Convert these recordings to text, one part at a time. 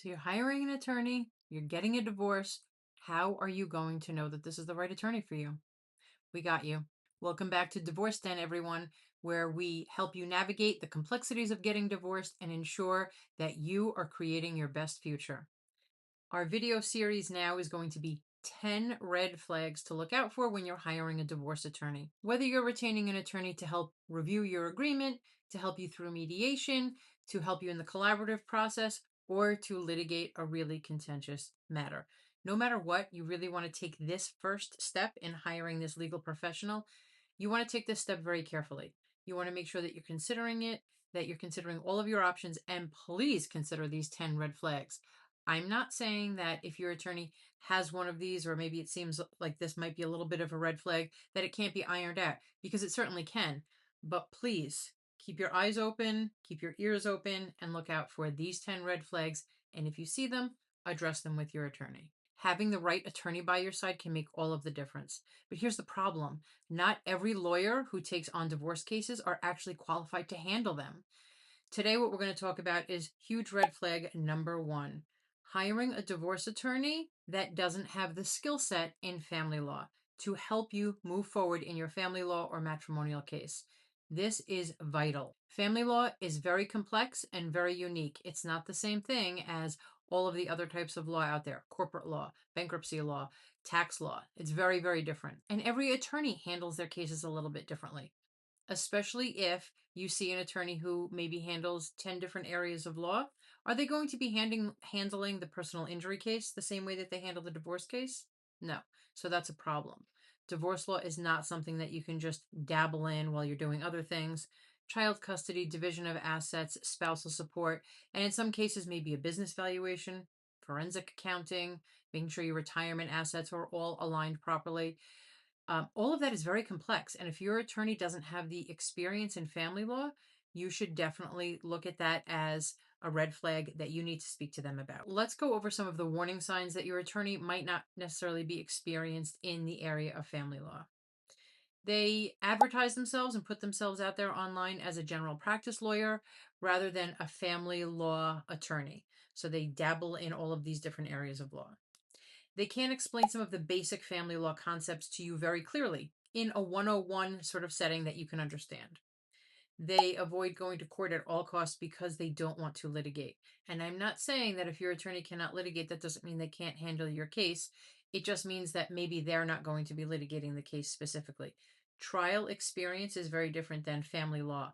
So you're hiring an attorney, you're getting a divorce. How are you going to know that this is the right attorney for you? We got you. Welcome back to Divorce Den, everyone, where we help you navigate the complexities of getting divorced and ensure that you are creating your best future. Our video series now is going to be 10 red flags to look out for when you're hiring a divorce attorney. Whether you're retaining an attorney to help review your agreement, to help you through mediation, to help you in the collaborative process, or to litigate a really contentious matter. No matter what, you really want to take this first step in hiring this legal professional. You want to take this step very carefully. You want to make sure that you're considering it, that you're considering all of your options, and please consider these 10 red flags. I'm not saying that if your attorney has one of these, or maybe it seems like this might be a little bit of a red flag, that it can't be ironed out, because it certainly can. But please keep your eyes open, keep your ears open, and look out for these 10 red flags. And if you see them, address them with your attorney. Having the right attorney by your side can make all of the difference. But here's the problem. Not every lawyer who takes on divorce cases are actually qualified to handle them. Today, what we're going to talk about is huge red flag number one: hiring a divorce attorney that doesn't have the skill set in family law to help you move forward in your family law or matrimonial case. This is vital. Family law is very complex and very unique. It's not the same thing as all of the other types of law out there: corporate law, bankruptcy law, tax law. It's very, very different. And every attorney handles their cases a little bit differently, especially if you see an attorney who maybe handles 10 different areas of law. Are they going to be handling the personal injury case the same way that they handle the divorce case? No. So that's a problem. Divorce law is not something that you can just dabble in while you're doing other things. Child custody, division of assets, spousal support, and in some cases, maybe a business valuation, forensic accounting, making sure your retirement assets are all aligned properly. All of that is very complex. And if your attorney doesn't have the experience in family law, you should definitely look at that as a red flag that you need to speak to them about. Let's go over some of the warning signs that your attorney might not necessarily be experienced in the area of family law. They advertise themselves and put themselves out there online as a general practice lawyer rather than a family law attorney. So they dabble in all of these different areas of law. They can't explain some of the basic family law concepts to you very clearly in a 101 sort of setting that you can understand. They avoid going to court at all costs because they don't want to litigate. And I'm not saying that if your attorney cannot litigate, that doesn't mean they can't handle your case. It just means that maybe they're not going to be litigating the case specifically. Trial experience is very different than family law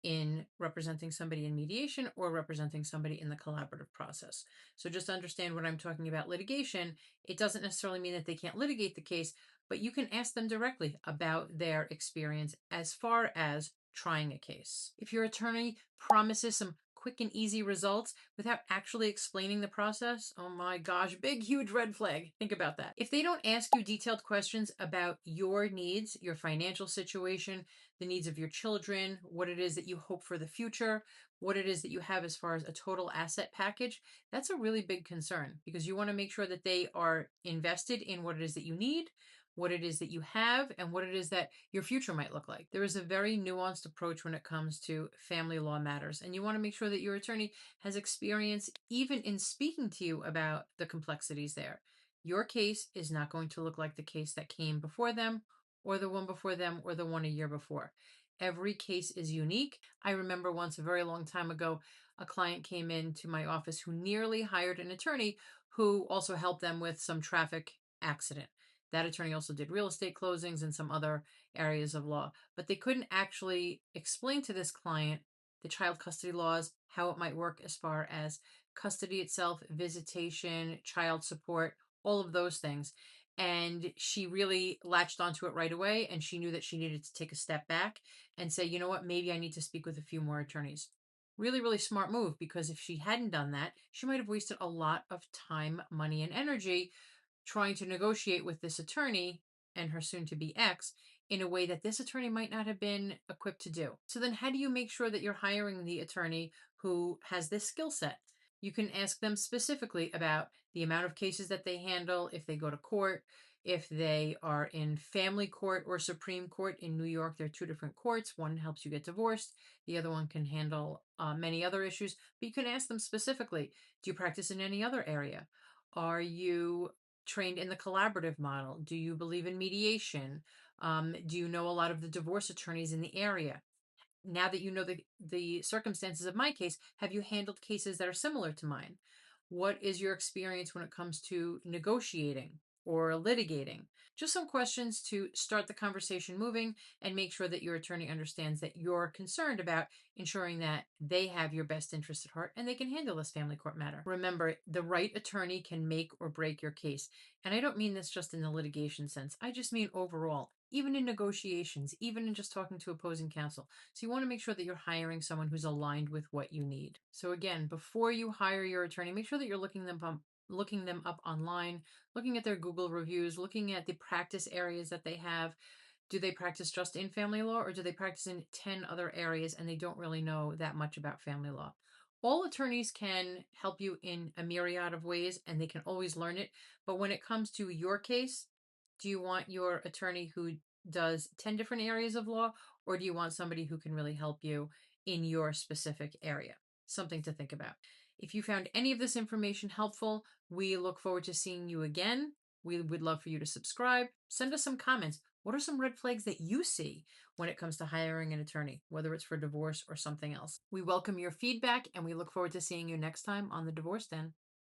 in representing somebody in mediation or representing somebody in the collaborative process. So just understand when I'm talking about litigation, it doesn't necessarily mean that they can't litigate the case, but you can ask them directly about their experience as far as trying a case. If your attorney promises some quick and easy results without actually explaining the process, oh my gosh, big, huge red flag. Think about that. If they don't ask you detailed questions about your needs, your financial situation, the needs of your children, what it is that you hope for the future, what it is that you have as far as a total asset package, that's a really big concern because you want to make sure that they are invested in what it is that you need, what it is that you have, and what it is that your future might look like. There is a very nuanced approach when it comes to family law matters, and you want to make sure that your attorney has experience even in speaking to you about the complexities there. Your case is not going to look like the case that came before them or the one before them or the one a year before. Every case is unique. I remember once a very long time ago, a client came into my office who nearly hired an attorney who also helped them with some traffic accident. That attorney also did real estate closings and some other areas of law, but they couldn't actually explain to this client the child custody laws, how it might work as far as custody itself, visitation, child support, all of those things. And she really latched onto it right away. And she knew that she needed to take a step back and say, you know what, maybe I need to speak with a few more attorneys. Really, really smart move, because if she hadn't done that, she might have wasted a lot of time, money, and energy trying to negotiate with this attorney and her soon to be ex in a way that this attorney might not have been equipped to do. So then how do you make sure that you're hiring the attorney who has this skill set? You can ask them specifically about the amount of cases that they handle, if they go to court. If they are in family court or Supreme Court in New York, there are two different courts. One helps you get divorced, the other one can handle many other issues. But you can ask them specifically, do you practice in any other area? Are you trained in the collaborative model? Do you believe in mediation? Do you know a lot of the divorce attorneys in the area? Now that you know the circumstances of my case, have you handled cases that are similar to mine? What is your experience when it comes to negotiating or litigating? Just some questions to start the conversation moving and make sure that your attorney understands that you're concerned about ensuring that they have your best interest at heart and they can handle this family court matter. Remember, the right attorney can make or break your case. And I don't mean this just in the litigation sense. I just mean overall, even in negotiations, even in just talking to opposing counsel. So you want to make sure that you're hiring someone who's aligned with what you need. So again, before you hire your attorney, make sure that you're looking them up online, looking at their Google reviews, looking at the practice areas that they have. Do they practice just in family law or do they practice in 10 other areas and they don't really know that much about family law? All attorneys can help you in a myriad of ways and they can always learn it. But when it comes to your case, do you want your attorney who does 10 different areas of law, or do you want somebody who can really help you in your specific area? Something to think about. If you found any of this information helpful, we look forward to seeing you again. We would love for you to subscribe. Send us some comments. What are some red flags that you see when it comes to hiring an attorney, whether it's for divorce or something else? We welcome your feedback and we look forward to seeing you next time on the Divorce Den.